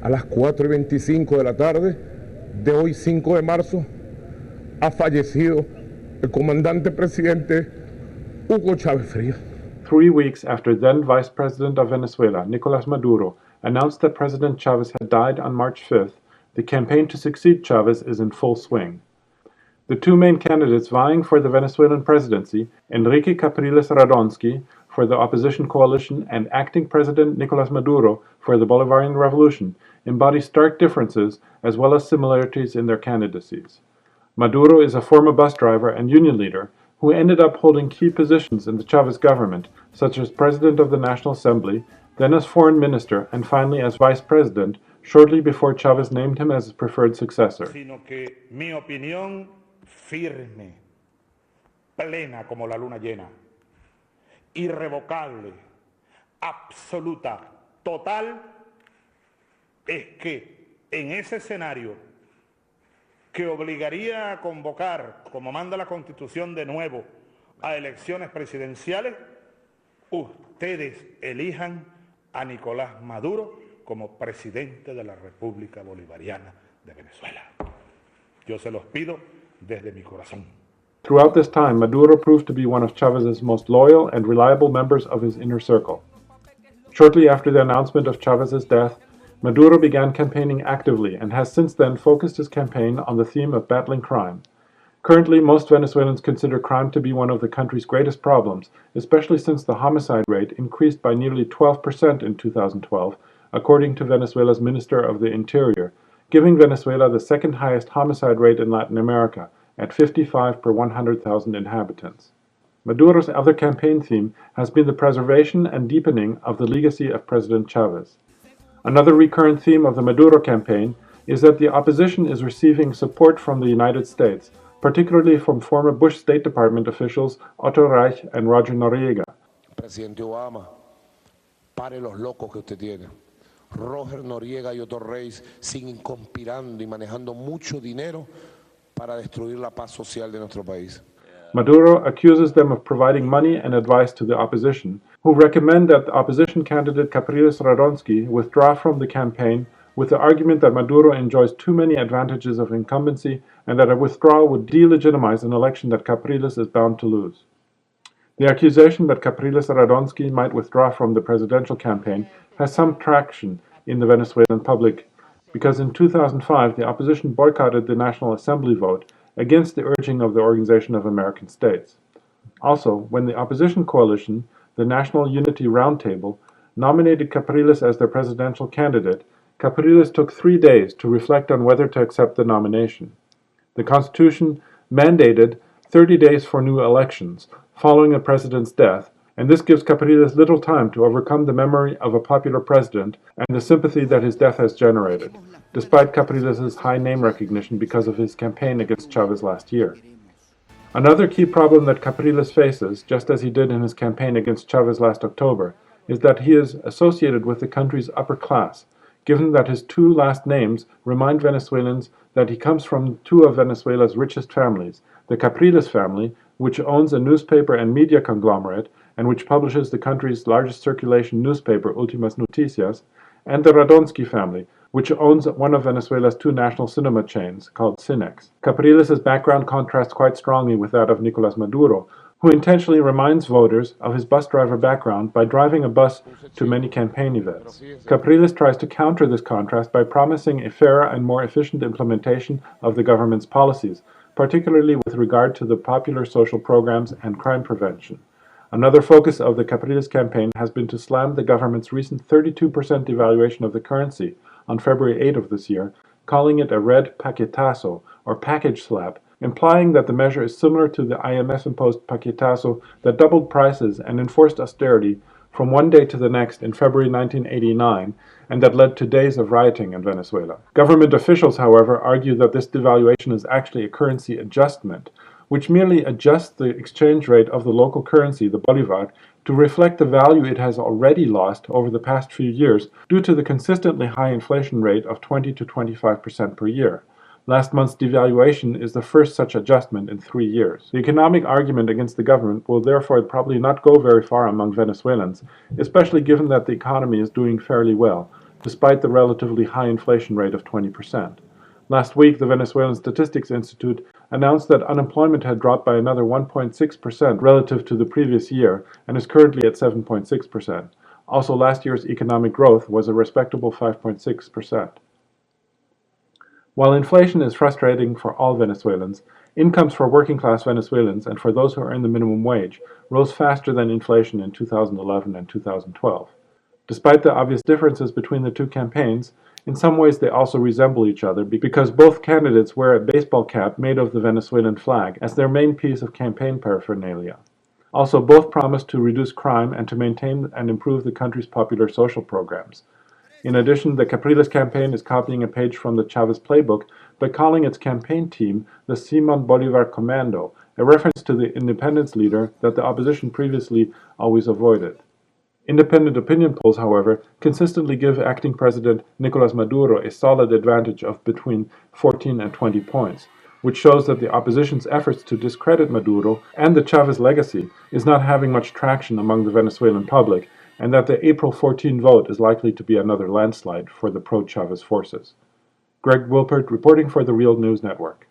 a las 4:25 de la tarde de hoy 5 de marzo ha fallecido el comandante presidente Hugo Chávez Frías. 3 weeks after then Vice President of Venezuela, Nicolas Maduro, announced that President Chavez had died on March 5th, the campaign to succeed Chavez is in full swing. The two main candidates vying for the Venezuelan presidency, Enrique Capriles Radonsky for the opposition coalition and acting President Nicolas Maduro for the Bolivarian Revolution, embody stark differences as well as similarities in their candidacies. Maduro is a former bus driver and union leader who ended up holding key positions in the Chavez government, such as President of the National Assembly, then as Foreign Minister, and finally as Vice President, shortly before Chavez named him as his preferred successor. Sino que mi opinión firme, plena como la luna llena, irrevocable, absoluta, total, es que en ese escenario que obligaría a convocar, como manda la Constitución de nuevo, a elecciones presidenciales, ustedes elijan a Nicolás Maduro como presidente de la República Bolivariana de Venezuela. Yo se los pido desde mi corazón. Throughout this time, Maduro proved to be one of Chávez's most loyal and reliable members of his inner circle. Shortly after the announcement of Chávez's death, Maduro began campaigning actively and has since then focused his campaign on the theme of battling crime. Currently, most Venezuelans consider crime to be one of the country's greatest problems, especially since the homicide rate increased by nearly 12% in 2012, according to Venezuela's Minister of the Interior, giving Venezuela the second highest homicide rate in Latin America, at 55 per 100,000 inhabitants. Maduro's other campaign theme has been the preservation and deepening of the legacy of President Chavez. Another recurrent theme of the Maduro campaign is that the opposition is receiving support from the United States, particularly from former Bush State Department officials Otto Reich and Roger Noriega. Presidente Obama, pare los locos que usted tiene. Roger Noriega y Otto Reich siguen conspirando y manejando mucho dinero para destruir la paz social de nuestro país. Maduro accuses them of providing money and advice to the opposition, who recommend that the opposition candidate Capriles Radonsky withdraw from the campaign with the argument that Maduro enjoys too many advantages of incumbency and that a withdrawal would delegitimize an election that Capriles is bound to lose. The accusation that Capriles Radonsky might withdraw from the presidential campaign has some traction in the Venezuelan public because in 2005 the opposition boycotted the National Assembly vote against the urging of the Organization of American States. Also, when the opposition coalition, the National Unity Roundtable, nominated Capriles as their presidential candidate, Capriles took 3 days to reflect on whether to accept the nomination. The Constitution mandated 30 days for new elections following a president's death, and this gives Capriles little time to overcome the memory of a popular president and the sympathy that his death has generated, despite Capriles' high name recognition because of his campaign against Chavez last year. Another key problem that Capriles faces, just as he did in his campaign against Chavez last October, is that he is associated with the country's upper class, given that his two last names remind Venezuelans that he comes from two of Venezuela's richest families, the Capriles family, which owns a newspaper and media conglomerate, and which publishes the country's largest circulation newspaper, Últimas Noticias, and the Radonsky family, which owns one of Venezuela's two national cinema chains, called Cinex. Capriles' background contrasts quite strongly with that of Nicolas Maduro, who intentionally reminds voters of his bus driver background by driving a bus to many campaign events. Capriles tries to counter this contrast by promising a fairer and more efficient implementation of the government's policies, particularly with regard to the popular social programs and crime prevention. Another focus of the Capriles campaign has been to slam the government's recent 32% devaluation of the currency on February 8 of this year, calling it a red paquetazo, or package slap, implying that the measure is similar to the IMF-imposed paquetazo that doubled prices and enforced austerity from one day to the next in February 1989, and that led to days of rioting in Venezuela. Government officials, however, argue that this devaluation is actually a currency adjustment, which merely adjusts the exchange rate of the local currency, the bolivar, to reflect the value it has already lost over the past few years due to the consistently high inflation rate of 20 to 25% per year. Last month's devaluation is the first such adjustment in 3 years. The economic argument against the government will therefore probably not go very far among Venezuelans, especially given that the economy is doing fairly well, despite the relatively high inflation rate of 20%. Last week, the Venezuelan Statistics Institute announced that unemployment had dropped by another 1.6% relative to the previous year and is currently at 7.6%. Also, last year's economic growth was a respectable 5.6%. While inflation is frustrating for all Venezuelans, incomes for working-class Venezuelans and for those who earn the minimum wage rose faster than inflation in 2011 and 2012. Despite the obvious differences between the two campaigns, in some ways they also resemble each other because both candidates wear a baseball cap made of the Venezuelan flag as their main piece of campaign paraphernalia. Also, both promise to reduce crime and to maintain and improve the country's popular social programs. In addition, the Capriles campaign is copying a page from the Chavez playbook by calling its campaign team the Simon Bolivar Commando, a reference to the independence leader that the opposition previously always avoided. Independent opinion polls, however, consistently give acting President Nicolas Maduro a solid advantage of between 14 and 20 points, which shows that the opposition's efforts to discredit Maduro and the Chavez legacy is not having much traction among the Venezuelan public, and that the April 14 vote is likely to be another landslide for the pro-Chavez forces. Greg Wilpert reporting for the Real News Network.